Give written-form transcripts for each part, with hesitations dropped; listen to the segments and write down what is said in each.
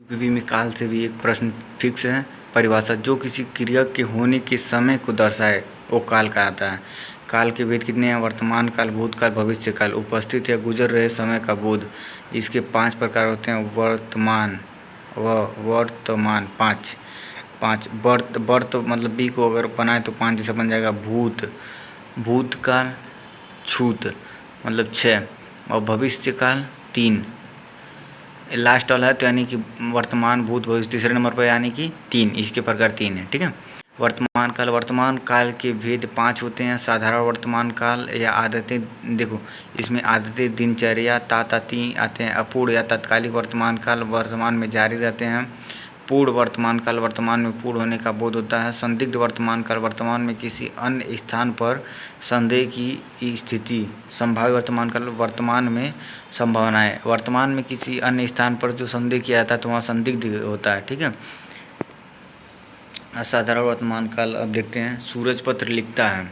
UPP में काल से भी एक प्रश्न फिक्स है। परिभाषा जो किसी क्रिया के होने के समय को दर्शाए वो काल कहलाता है। काल के भेद कितने हैं? वर्तमान काल, भूतकाल, भविष्य काल, उपस्थित या गुजर रहे समय का बोध। इसके 5 प्रकार होते हैं। वर्तमान वर्तमान पाँच पाँच वर्त मतलब बी को अगर बनाए तो 5 जैसा बन जाएगा। भूतकाल छूत मतलब 6 और भविष्य काल 3 लास्ट वाला है, तो यानी कि वर्तमान भूत भविष्य तीसरे नंबर पर यानी कि 3। इसके प्रकार 3 है। ठीक है। वर्तमान काल के भेद 5 होते हैं। साधारण वर्तमान काल या आदतें, देखो इसमें आदतें दिनचर्या ताती आते हैं। अपूर्ण या तत्कालिक वर्तमान काल वर्तमान में जारी रहते हैं। पूर्ण वर्तमान काल वर्तमान में पूर्ण होने का बोध होता है। संदिग्ध वर्तमान काल वर्तमान में किसी अन्य स्थान पर संदेह की स्थिति। संभाव्य वर्तमान काल वर्तमान में संभावनाएं। वर्तमान में किसी अन्य स्थान पर जो संदेह किया जाता है तो वहाँ संदिग्ध होता है। ठीक है। असाधारण वर्तमान काल अब देखते हैं। सूरज पत्र लिखता है,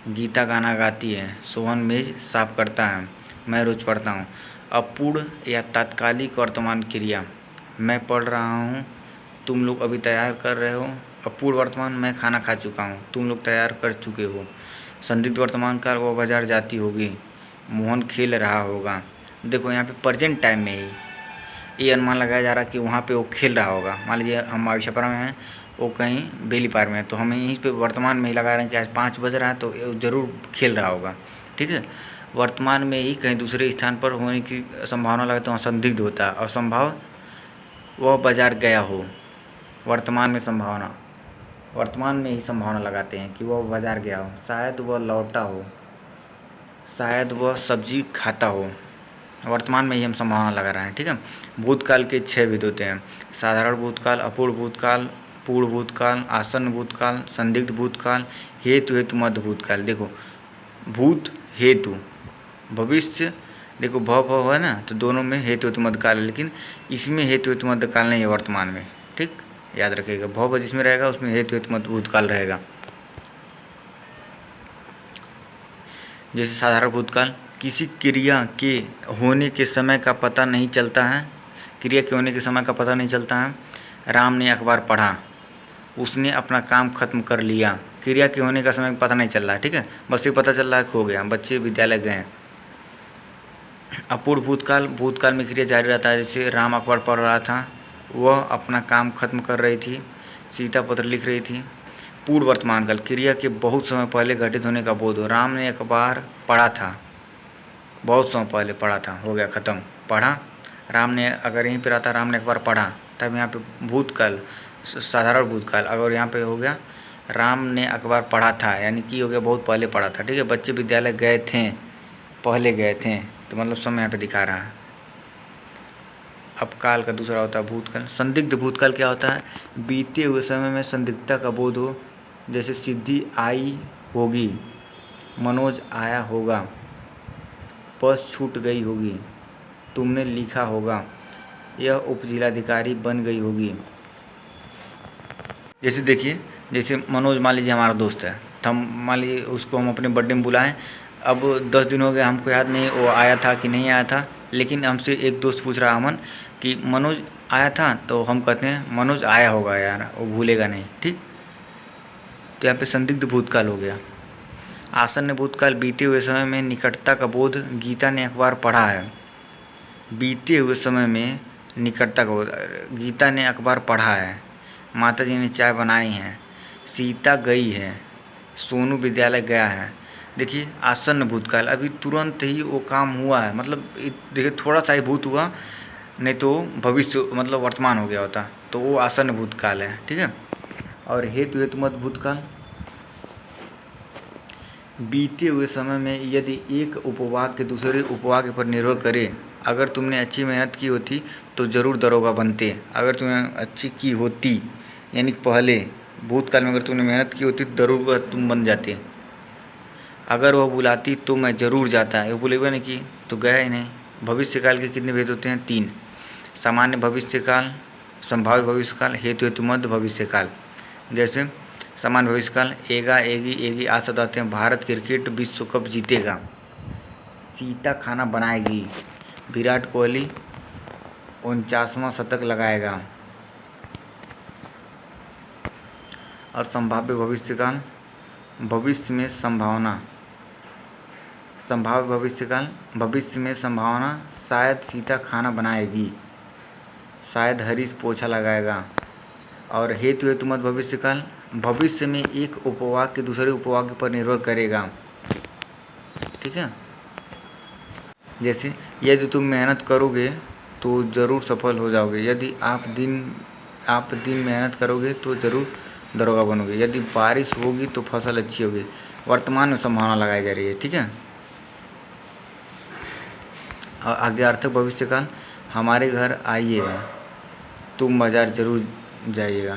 गीता गाना गाती है, सोहन मेज साफ करता है, मैं रोज पढ़ता हूँ। अपूर्ण या तात्कालिक वर्तमान क्रिया, मैं पढ़ रहा हूँ, तुम लोग अभी तैयार कर रहे हो। अपूर्ण वर्तमान, मैं खाना खा चुका हूँ, तुम लोग तैयार कर चुके हो। संदिग्ध वर्तमान काल, वो बाजार जाती होगी, मोहन खेल रहा होगा। देखो यहाँ पे प्रेजेंट टाइम में ही ये अनुमान लगाया जा रहा है कि वहाँ पे वो खेल रहा होगा। मान लीजिए हम आयुषपरा में हैं, वो कहीं बेली पार में है, तो हमें यहीं पे वर्तमान में ही लगा रहे हैं कि आज 5 बज रहा है तो ज़रूर खेल रहा होगा। ठीक है। वर्तमान में ही कहीं दूसरे स्थान पर होने की संभावना लगे तो वहाँ संदिग्ध होता है। असंभव, वह बाजार गया हो। वर्तमान में संभावना, वर्तमान में ही संभावना लगाते हैं कि वह बाजार गया हो। शायद वह लौटा हो, शायद वह सब्जी खाता हो। वर्तमान में ही हम संभावना लगा रहे हैं। ठीक है। भूतकाल के 6 भेद होते हैं। साधारण भूतकाल, अपूर्ण भूतकाल, पूर्ण भूतकाल, आसन्न भूतकाल, संदिग्ध भूतकाल, हेतु मध्य भूतकाल। देखो भूत हेतु, भविष्य देखो भव है ना, तो दोनों में हेतु मध्यकाल है, लेकिन इसमें हेतु मध्यकाल नहीं है वर्तमान में। ठीक, याद रखिएगा। भव जिसमें रहेगा उसमें हेतु मध्य भूतकाल रहेगा। जैसे साधारण भूतकाल, किसी क्रिया के होने के समय का पता नहीं चलता है। क्रिया के होने के समय का पता नहीं चलता है। राम ने अखबार पढ़ा, उसने अपना काम खत्म कर लिया। क्रिया के होने का समय पता नहीं चल रहा है। ठीक है, बस ये पता चल रहा है खो गया, बच्चे विद्यालय गए। अपूर्ण भूतकाल, भूतकाल में क्रिया जारी रहता है। जैसे राम अखबार पढ़ रहा था, वह अपना काम खत्म कर रही थी, सीता पत्र लिख रही थी। पूर्ण वर्तमान काल, क्रिया के बहुत समय पहले घटित होने का बोध हो। राम ने अखबार पढ़ा था, बहुत समय पहले पढ़ा था, हो गया ख़त्म। पढ़ा, राम ने अगर यहीं पर रहता राम ने अखबार पढ़ा, तब यहाँ पे भूतकाल साधारण भूतकाल। अगर यहाँ पे हो गया राम ने अखबार पढ़ा था, यानी कि हो गया बहुत पहले पढ़ा था। ठीक है। बच्चे विद्यालय गए थे, पहले गए थे, तो मतलब समय यहाँ पे दिखा रहा है। अब काल का दूसरा होता है भूतकाल। संदिग्ध भूतकाल क्या होता है? बीते हुए समय में संदिग्धता का बोध हो। जैसे सिद्धि आई होगी, मनोज आया होगा, बस छूट गई होगी, तुमने लिखा होगा, यह उपजिलाधिकारी बन गई होगी। जैसे देखिए, जैसे मनोज मान लीजिए हमारा दोस्त है, तो हम मान लीजिए उसको हम अपने बर्थडे में बुलाएं। अब 10 दिन हो गए, हमको याद नहीं वो आया था कि नहीं आया था, लेकिन हमसे एक दोस्त पूछ रहा अमन कि मनोज आया था, तो हम कहते हैं मनोज आया होगा यार, वो भूलेगा नहीं। ठीक, तो यहाँ पे संदिग्ध भूतकाल हो गया। आसन्न भूतकाल, बीते हुए समय में निकटता का बोध। गीता ने अखबार पढ़ा है, बीते हुए समय में निकटता का बोध। गीता ने अखबार पढ़ा है, माता जी ने चाय बनाई है, सीता गई है, सोनू विद्यालय गया है। देखिए आसन्न भूतकाल, अभी तुरंत ही वो काम हुआ है, मतलब देखिए थोड़ा सा ही भूत हुआ, नहीं तो भविष्य मतलब वर्तमान हो गया होता, तो वो आसन्न भूतकाल है। ठीक है। और हेतु मध्य भूतकाल, बीते हुए समय में यदि एक उपवाक्य के दूसरे उपवाक्य पर निर्भर करे। अगर तुमने अच्छी मेहनत की होती तो ज़रूर दरोगा बनते। अगर तुमने अच्छी की होती यानी पहले भूतकाल में अगर तुमने मेहनत की होती तो दरोगा तुम बन जाते। अगर वह बुलाती तो मैं ज़रूर जाता, ये बुलेगा नहीं की तो गया ही नहीं। भविष्यकाल के कितने भेद होते हैं? 3। सामान्य भविष्यकाल, संभाव्य भविष्यकाल, हेतु मध्य भविष्यकाल। जैसे सामान्य भविष्यकाल, एगा एगी एगी आ शब्द आते हैं। भारत क्रिकेट विश्व कप जीतेगा, सीता खाना बनाएगी, विराट कोहली 49वां शतक लगाएगा। और संभाव्य भविष्यकाल, भविष्य में संभावना, संभाव्य भविष्यकाल, भविष्य में संभावना, शायद सीता खाना बनाएगी, शायद हरीश पोछा लगाएगा। और हेतु हेतुमत भविष्यकाल, भविष्य में एक उपवाक्य दूसरे उपवाक्य पर निर्भर करेगा। ठीक है, जैसे यदि तुम मेहनत करोगे तो ज़रूर सफल हो जाओगे, यदि आप दिन मेहनत करोगे तो ज़रूर दरोगा बनोगे, यदि बारिश होगी तो फसल अच्छी होगी। वर्तमान में संभावना लगाई जा रही है। ठीक है, और आज्ञार्थक भविष्यकाल, हमारे घर आइएगा, तुम बाजार जरूर जाइएगा।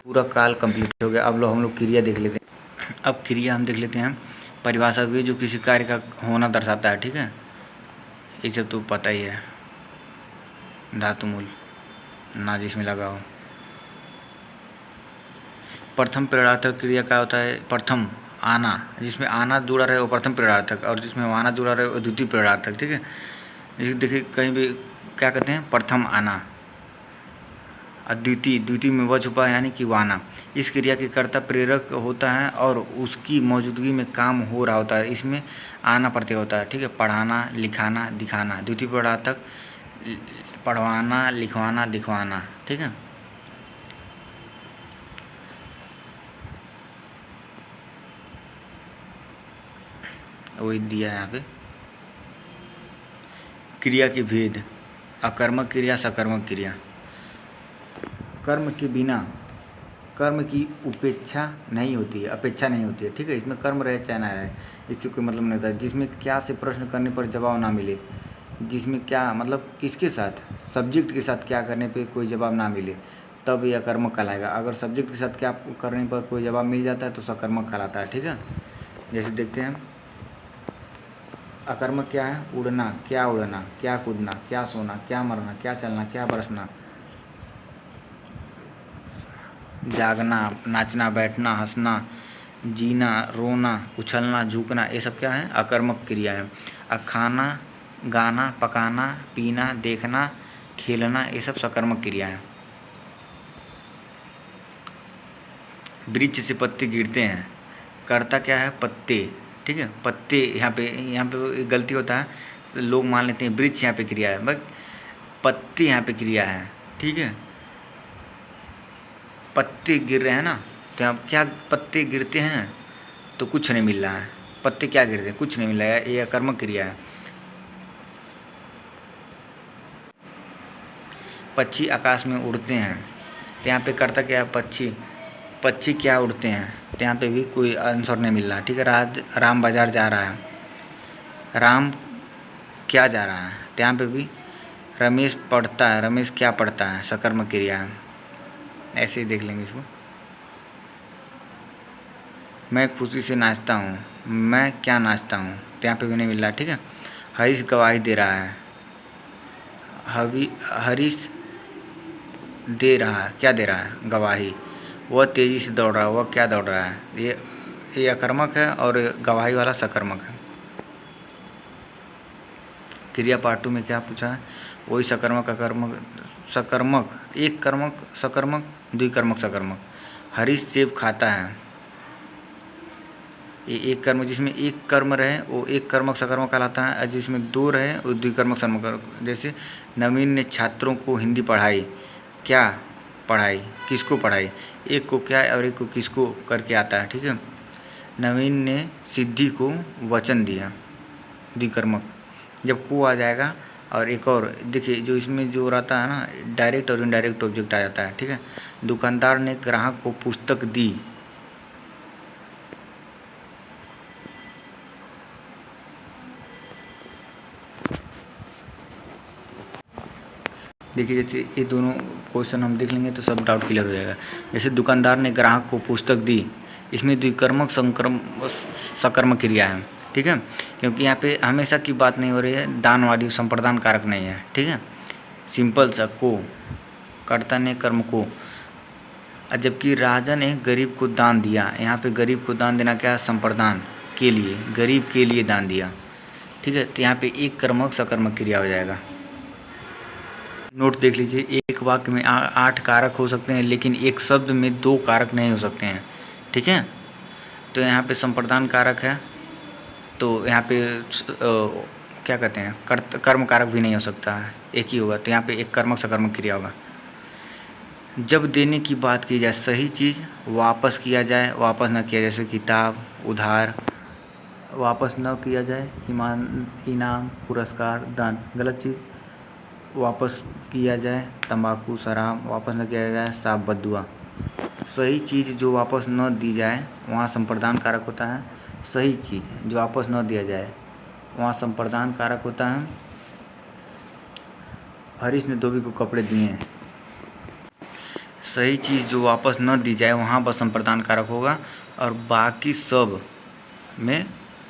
पूरा काल कंप्लीट हो गया। अब हम लोग क्रिया देख लेते हैं। अब क्रिया हम देख लेते हैं। परिभाषा हुई जो किसी कार्य का होना दर्शाता है। ठीक है, ये सब तो पता ही है। धातुमूल ना जिसमें लगा हो। प्रथम प्रेरणार्थक क्रिया क्या होता है? प्रथम आना, जिसमें आना जुड़ा रहे वो प्रथम प्रेरणार्थक, और जिसमें आना जुड़ा रहे वो द्वितीय प्रेरणार्थक। ठीक है, जैसे देखिए कहीं भी क्या कहते हैं, प्रथम आना, द्वितीय में वह छुपा है यानी कि वाना। इस क्रिया के कर्ता प्रेरक होता है और उसकी मौजूदगी में काम हो रहा होता है, इसमें आना प्रत्यय होता है। ठीक है, पढ़ाना, लिखाना, दिखाना, द्वितीय प्रेरणार्थक, पढ़वाना, लिखवाना, दिखवाना। ठीक है, वही दिया है यहाँ पे। क्रिया के भेद, अकर्मक क्रिया, सकर्मक क्रिया। कर्म के बिना कर्म की उपेक्षा नहीं होती है, अपेक्षा नहीं होती है। ठीक है, इसमें कर्म रहे चाहे ना रहे, इससे कोई मतलब नहीं होता। जिसमें क्या से प्रश्न करने पर जवाब ना मिले, जिसमें क्या मतलब किसके साथ, सब्जेक्ट के साथ क्या करने पे कोई जवाब ना मिले, तब यह कर्मक कहलाएगा। अगर सब्जेक्ट के साथ क्या करने पर कोई जवाब मिल जाता है तो सकर्मक कहलाता है। ठीक है, जैसे देखते हैं अकर्मक क्या है? उड़ना, क्या उड़ना, क्या कूदना, क्या सोना, क्या मरना, क्या चलना, क्या बरसना, जागना, नाचना, बैठना, हंसना, जीना, रोना, उछलना, झुकना, ये सब क्या है? अकर्मक क्रिया है। अब खाना, गाना, पकाना, पीना, देखना, खेलना, ये सब सकर्मक क्रिया है। वृक्ष से पत्ते गिरते हैं, कर्ता क्या है? पत्ते। ठीक है, पत्ते यहाँ पे गलती होता है, लोग मान लेते हैं वृक्ष यहाँ पे क्रिया है, बट पत्ते यहाँ पे क्रिया है। ठीक है, पत्ते गिर रहे हैं ना, तो यहाँ क्या पत्ते गिरते हैं तो कुछ नहीं मिल रहा है, पत्ते क्या गिरते हैं, कुछ नहीं मिल रहा है, ये अकर्मक क्रिया है। पक्षी आकाश में उड़ते हैं, तो यहाँ पे कर्ता क्या है? पक्षी क्या उड़ते हैं, तो यहाँ पे भी कोई आंसर नहीं मिल रहा। ठीक है, राम बाजार जा रहा है, राम क्या जा रहा है, तो यहाँ पे भी रमेश पढ़ता है, रमेश क्या पढ़ता है, सकर्मक क्रिया है। ऐसे ही देख लेंगे इसको। मैं खुशी से नाचता हूँ, मैं क्या नाचता हूँ, तो यहाँ पे भी नहीं मिल रहा। ठीक है, हरीश गवाही दे रहा है, हरीश दे रहा है, क्या दे रहा है? गवाही। वह तेज़ी से दौड़ रहा है, वह क्या दौड़ रहा है? ये अकर्मक है और गवाही वाला सकर्मक है। क्रिया पार्ट 2 में क्या पूछा है? वही सकर्मक, अकर्मक, सकर्मक, एक कर्मक सकर्मक, द्विकर्मक सकर्मक। हरीश सेब खाता है, ये एक कर्म, जिसमें एक कर्म रहे वो एक कर्मक सकर्मक कहलाता है, और जिसमें दो रहे वो द्विकर्मक सकर्मक। जैसे नवीन ने छात्रों को हिंदी पढ़ाई, क्या पढ़ाई, किसको पढ़ाई, एक को क्या और एक को किसको करके आता है। ठीक है, नवीन ने सिद्धि को वचन दिया, द्विकर्मक। जब को आ जाएगा और एक और देखिए जो इसमें जो रहता है ना, डायरेक्ट और इनडायरेक्ट ऑब्जेक्ट आ जाता है। ठीक है, दुकानदार ने ग्राहक को पुस्तक दी, देखिए जैसे ये दोनों क्वेश्चन हम देख लेंगे तो सब डाउट क्लियर हो जाएगा। जैसे दुकानदार ने ग्राहक को पुस्तक दी, इसमें द्विकर्मक सकर्मक क्रिया है। ठीक है, क्योंकि यहाँ पे हमेशा की बात नहीं हो रही है, दानवादी संप्रदान कारक नहीं है। ठीक है, सिंपल सा को, कर्ता ने कर्म को, जबकि राजा ने गरीब को दान दिया, यहाँ पे गरीब को दान देना क्या? संप्रदान के लिए, गरीब के लिए दान दिया। ठीक है, तो यहाँ पे एक कर्मक सकर्मक क्रिया हो जाएगा। नोट देख लीजिए, एक वाक्य में 8 कारक हो सकते हैं, लेकिन एक शब्द में 2 कारक नहीं हो सकते हैं। ठीक है, तो यहाँ पे संप्रदान कारक है, तो यहाँ पे क्या कहते हैं, कर्म कारक भी नहीं हो सकता है, एक ही होगा। तो यहाँ पे एक कर्मक सकर्मक क्रिया होगा। जब देने की बात की जाए, सही चीज़ वापस किया जाए, वापस न किया जाए, जैसे किताब, उधार, वापस न किया जाए, इनाम, पुरस्कार, दान। गलत चीज़ वापस किया जाए, तंबाकू, शराब, वापस न किया जाए, साफ, बद्दुआ। सही चीज़ जो वापस न दी जाए, वहाँ संप्रदान कारक होता है। सही चीज़ जो वापस न दिया जाए, वहाँ संप्रदान कारक होता है। हरीश ने धोबी को कपड़े दिए हैं। सही चीज़ जो वापस न दी जाए, वहाँ बस संप्रदान कारक होगा, और बाकी सब में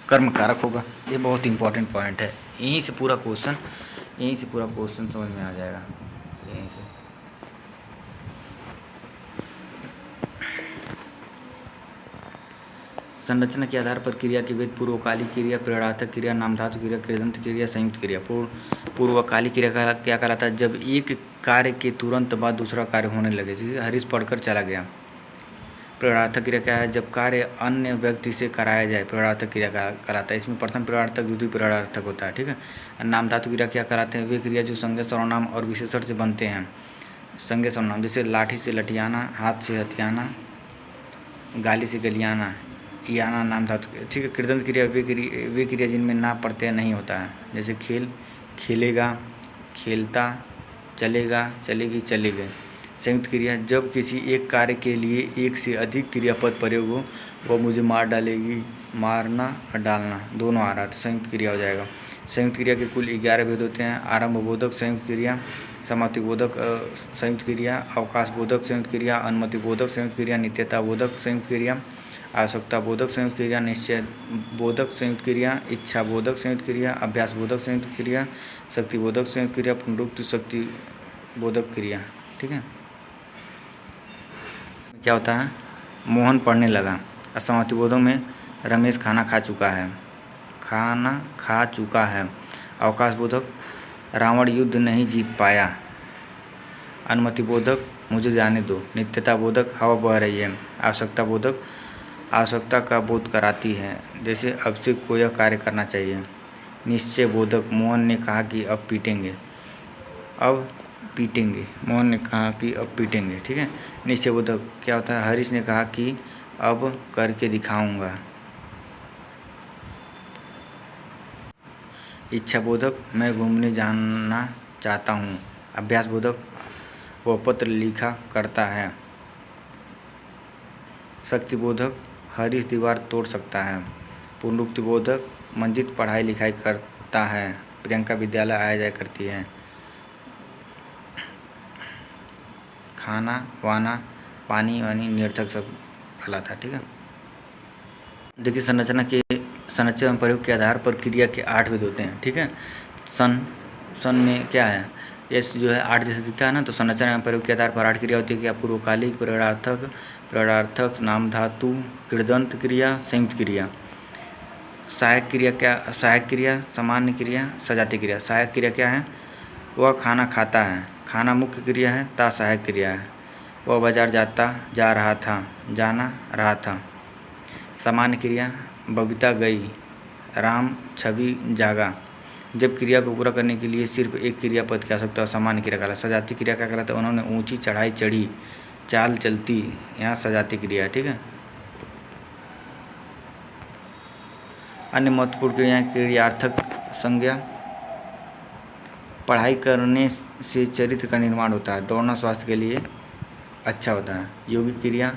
कर्म कारक होगा। ये बहुत इंपॉर्टेंट पॉइंट है। यहीं से पूरा क्वेश्चन समझ में आ जाएगा। यहीं से संरचना के आधार पर क्रिया के भेद: पूर्वकालिक क्रिया, प्रेरणार्थक क्रिया, नामधातु क्रिया, कृदंत क्रिया, संयुक्त क्रिया। पूर्वकालिक क्रिया क्या कहलाता है? जब एक कार्य के तुरंत बाद दूसरा कार्य होने लगे। जैसे हरीश पढ़कर चला गया। प्रेरणार्थक क्रिया क्या है? जब कार्य अन्य व्यक्ति से कराया जाए, प्रेरणार्थक क्रिया कहलाता है। इसमें प्रथम प्रेरणार्थक, द्वितीय प्रेरणार्थक होता है। ठीक है। नामधातु क्रिया क्या कहलाते हैं? वे क्रिया जो संज्ञा, सर्वनाम और विशेषण से बनते हैं। संज्ञा सर्वनाम, जैसे लाठी से लठियाना, हाथ से हथियाना, गाली से गलियाना, याना नाम धातु। ठीक है। कृदंत क्रिया वे क्रिया जिनमें ना प्रत्यय नहीं होता है, जैसे खेल, खेलेगा, खेलता, चलेगा, चलेगी, चले गए। संयुक्त क्रिया, जब किसी एक कार्य के लिए एक से अधिक क्रियापद प्रयोग हो, वह मुझे मार डालेगी, मारना और डालना दोनों आ रहा है, तो संयुक्त क्रिया हो जाएगा। संयुक्त क्रिया के कुल 11 भेद होते हैं: आरंभ बोधक संयुक्त क्रिया, समाप्ति बोधक संयुक्त क्रिया, अवकाश बोधक संयुक्त क्रिया, अनुमति बोधक संयुक्त क्रिया, नित्यता बोधक संयुक्त क्रिया, आवश्यकता बोधक संयुक्त क्रिया, निश्चय बोधक संयुक्त क्रिया, इच्छा बोधक संयुक्त क्रिया, अभ्यास बोधक संयुक्त क्रिया, शक्ति बोधक संयुक्त क्रिया, पुनरुक्ति शक्ति बोधक क्रिया। ठीक है। क्या होता है? मोहन पढ़ने लगा। असमाप्ति बोधक में रमेश खाना खा चुका है। अवकाश बोधक रावण युद्ध नहीं जीत पाया। अनुमति बोधक मुझे जाने दो। नित्यता बोधक हवा बह रही है। आवश्यकता बोधक आवश्यकता का बोध कराती है, जैसे अब से को यह कार्य करना चाहिए। निश्चय बोधक मोहन ने कहा कि अब पीटेंगे। मोहन ने कहा कि अब पीटेंगे। ठीक है। निश्चय बोधक क्या होता है? हरीश ने कहा कि अब करके दिखाऊंगा। इच्छा बोधक मैं घूमने जाना चाहता हूँ। अभ्यास बोधक वह पत्र लिखा करता है। शक्ति बोधक हरीश दीवार तोड़ सकता है। पुनरुक्ति बोधक मंजित पढ़ाई लिखाई करता है। प्रियंका विद्यालय आया जाया करती है। खाना, वाना, पानी वानी निरर्थक सब कहलाता है। ठीक है। देखिए, संरचना एवं प्रयोग के आधार पर क्रिया के 8 भेद होते हैं। ठीक है। सन में क्या है? यस जो है 8 जैसे दिखता है ना, तो संरचना एवं प्रयोग के आधार पर 8 क्रिया होती है। क्या? पूर्वकालिक, प्रेरणार्थक, नाम धातु, कृदंत क्रिया, संयुक्त क्रिया। सहायक क्रिया, सामान्य क्रिया, सजाती क्रिया। सहायक क्रिया क्या है? वह खाना खाता है। खाना मुख्य क्रिया है, ता सहायक क्रिया है। वह बाजार जा रहा था। सामान्य क्रिया, बबीता गई, राम छवि जागा। जब क्रिया को पूरा करने के लिए सिर्फ एक क्रियापद की आवश्यकता हो, सामान्य क्रिया कहलाता है। सजाती क्रिया क्या कहलाता है? उन्होंने ऊंची चढ़ाई चढ़ी, चाल चलती, यहाँ सजाती क्रिया है। ठीक है। अन्य महत्वपूर्ण क्रियाएं: क्रियार्थक संज्ञा, पढ़ाई करने से चरित्र का निर्माण होता है। दौड़ना स्वास्थ्य के लिए अच्छा होता है। यौगिक क्रिया,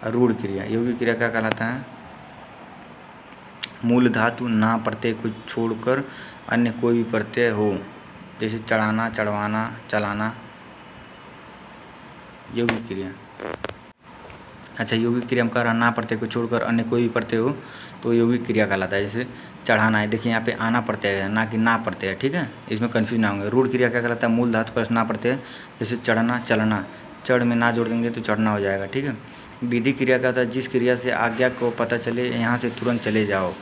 रूढ़ क्रिया। यौगिक क्रिया क्या कहलाता है? मूल धातु ना प्रत्यय को छोड़कर अन्य कोई भी प्रत्यय हो, जैसे चढ़ाना, चढ़वाना, चलाना। यौगिक क्रिया। अच्छा, यौगिक क्रिया में कह रहा ना प्रत्यय को छोड़कर अन्य कोई भी प्रत्यय हो तो यौगिक क्रिया कहलाता है। जैसे चढ़ाना है, देखिए यहाँ पे आना प्रत्यय है, ना कि ना प्रत्यय है। ठीक है। इसमें कन्फ्यूज ना होंगे। रूढ़ क्रिया क्या कहलाता है? मूल धातु पर ना प्रत्यय, जैसे चढ़ना, चलना। चढ़ में ना जोड़ देंगे तो चढ़ना हो जाएगा। ठीक है। विधि क्रिया क्या होता है? जिस क्रिया से आज्ञा को पता चले यहाँ से तुरंत चले जाओ,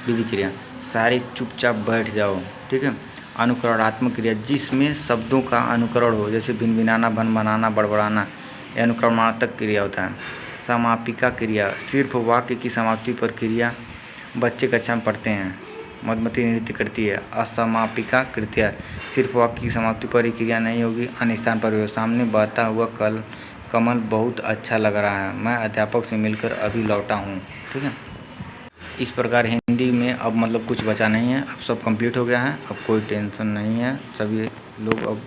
विधि क्रिया। सारे चुपचाप बैठ जाओ। ठीक है। अनुकरणात्मक क्रिया जिसमें शब्दों का अनुकरण हो, जैसे भिनभिनाना, भनभनाना, बड़बड़ाना, यह अनुक्रमणात्मक क्रिया होता है। समापिका क्रिया, सिर्फ वाक्य की समाप्ति पर क्रिया। बच्चे कक्षा में पढ़ते हैं, मधुमती नृत्य करती है। असमापिका क्रिया, सिर्फ वाक्य की समाप्ति पर ही क्रिया नहीं होगी, अन्य स्थान पर भी हो। सामने बहता हुआ कमल बहुत अच्छा लग रहा है, मैं अध्यापक से मिलकर अभी लौटा हूँ। ठीक है, इस प्रकार हिंदी में अब मतलब कुछ बचा नहीं है, अब सब कंप्लीट हो गया है, अब कोई टेंशन नहीं है, सभी लोग अब